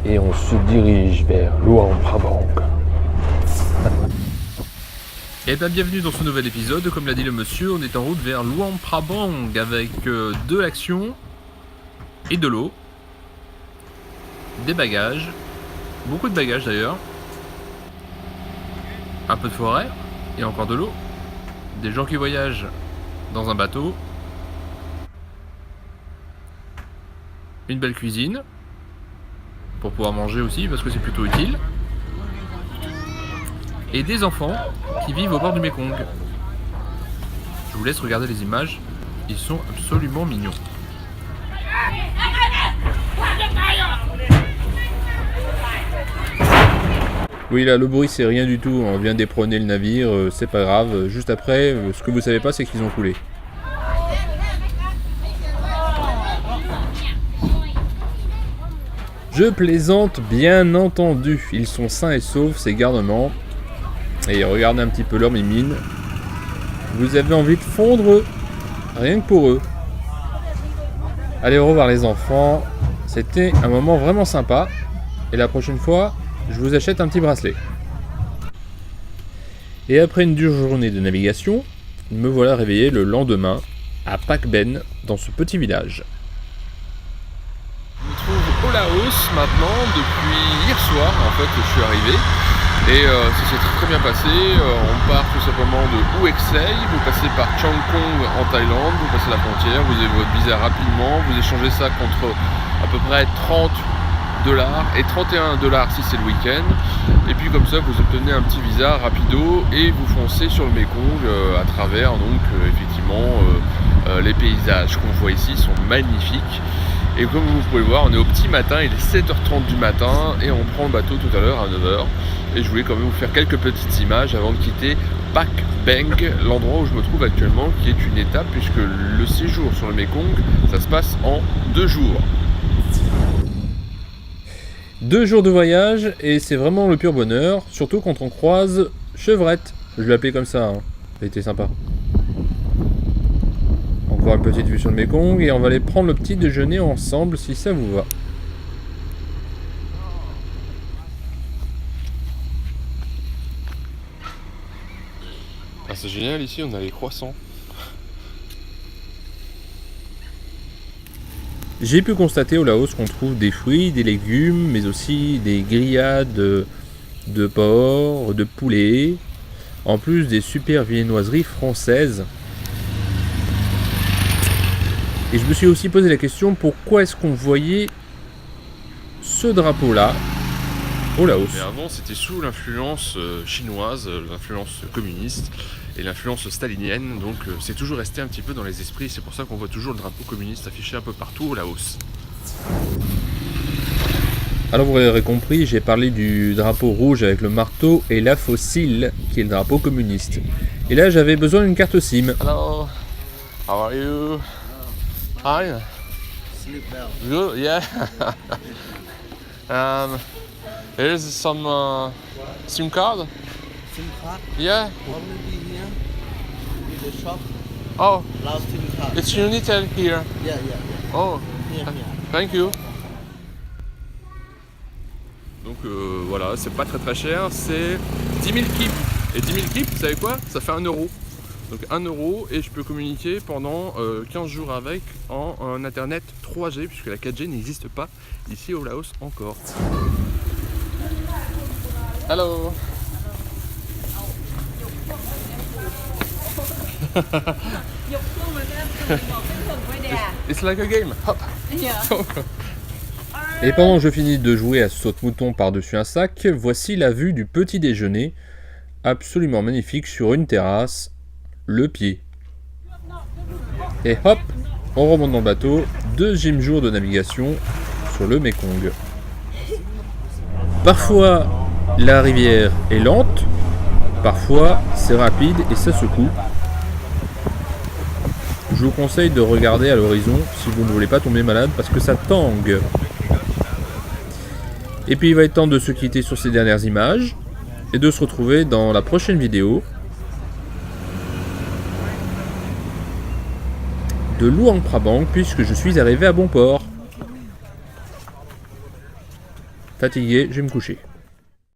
et on se dirige vers Luang Prabang. Et bien bienvenue dans ce nouvel épisode, comme l'a dit le monsieur, on est en route vers Luang Prabang avec de l'action et de l'eau, des bagages, beaucoup de bagages d'ailleurs, un peu de forêt et encore de l'eau, des gens qui voyagent dans un bateau, une belle cuisine pour pouvoir manger aussi parce que c'est plutôt utile, et des enfants qui vivent au bord du Mekong. Je vous laisse regarder les images, ils sont absolument mignons. Oui, là, le bruit, c'est rien du tout. On vient d'éperonner le navire, c'est pas grave. Juste après, ce que vous savez pas, c'est qu'ils ont coulé. Je plaisante, bien entendu. Ils sont sains et saufs, ces garnements. Et regardez un petit peu leur mimine. Vous avez envie de fondre, rien que pour eux. Allez, au revoir les enfants. C'était un moment vraiment sympa. Et la prochaine fois, je vous achète un petit bracelet. Et après une dure journée de navigation, me voilà réveillé le lendemain à Pak Ben, dans ce petit village. Je me trouve au Laos maintenant, depuis hier soir en fait je suis arrivé. Et ça s'est très bien passé, on part tout simplement de Uexei, vous passez par Chiang Kong en Thaïlande, vous passez la frontière, vous avez votre visa rapidement, vous échangez ça contre à peu près 30 $ et 31 $ si c'est le week-end. Et puis comme ça vous obtenez un petit visa rapido et vous foncez sur le Mekong à travers donc effectivement les paysages qu'on voit ici sont magnifiques. Et comme vous pouvez le voir, on est au petit matin, il est 7h30 du matin et on prend le bateau tout à l'heure à 9h. Et je voulais quand même vous faire quelques petites images avant de quitter Pak Ben, l'endroit où je me trouve actuellement, qui est une étape puisque le séjour sur le Mekong, ça se passe en 2 jours. 2 jours de voyage et c'est vraiment le pur bonheur, surtout quand on croise Chevrette. Je l'ai appelé comme ça, hein. Ça a été sympa. Encore une petite vue sur le Mekong et on va aller prendre le petit déjeuner ensemble si ça vous va. Ah, c'est génial, ici on a les croissants. J'ai pu constater au Laos qu'on trouve des fruits, des légumes, mais aussi des grillades de porc, de poulet, en plus des super viennoiseries françaises. Et je me suis aussi posé la question, pourquoi est-ce qu'on voyait ce drapeau-là au Laos? Mais avant c'était sous l'influence chinoise, l'influence communiste et l'influence stalinienne, donc c'est toujours resté un petit peu dans les esprits, c'est pour ça qu'on voit toujours le drapeau communiste affiché un peu partout au Laos. Alors vous aurez compris, j'ai parlé du drapeau rouge avec le marteau et la fossile, qui est le drapeau communiste. Et là j'avais besoin d'une carte SIM. Hello, how are you? Hi. Sleep well. Good, yeah. Here's some SIM card. SIM card Yeah. only be here in the shop. Oh, Last SIM card. it's Unitel here. Yeah. Oh, Here. thank you. Donc voilà, c'est pas très cher, c'est 10 000 kips. Et 10 000 kips, vous savez quoi? Ça fait 1 €. Donc 1 € et je peux communiquer pendant 15 jours avec en internet 3G puisque la 4G n'existe pas ici au Laos encore. Hello. It's like a game. Hop. Et pendant que je finis de jouer à saute-mouton par-dessus un sac, voici la vue du petit déjeuner, absolument magnifique sur une terrasse, le pied. Et hop, on remonte dans le bateau, 2e jour de navigation sur le Mekong. Parfois, la rivière est lente, parfois c'est rapide et ça secoue. Je vous conseille de regarder à l'horizon si vous ne voulez pas tomber malade parce que ça tangue. Et puis il va être temps de se quitter sur ces dernières images et de se retrouver dans la prochaine vidéo de Luang Prabang puisque je suis arrivé à bon port. Fatigué, je vais me coucher.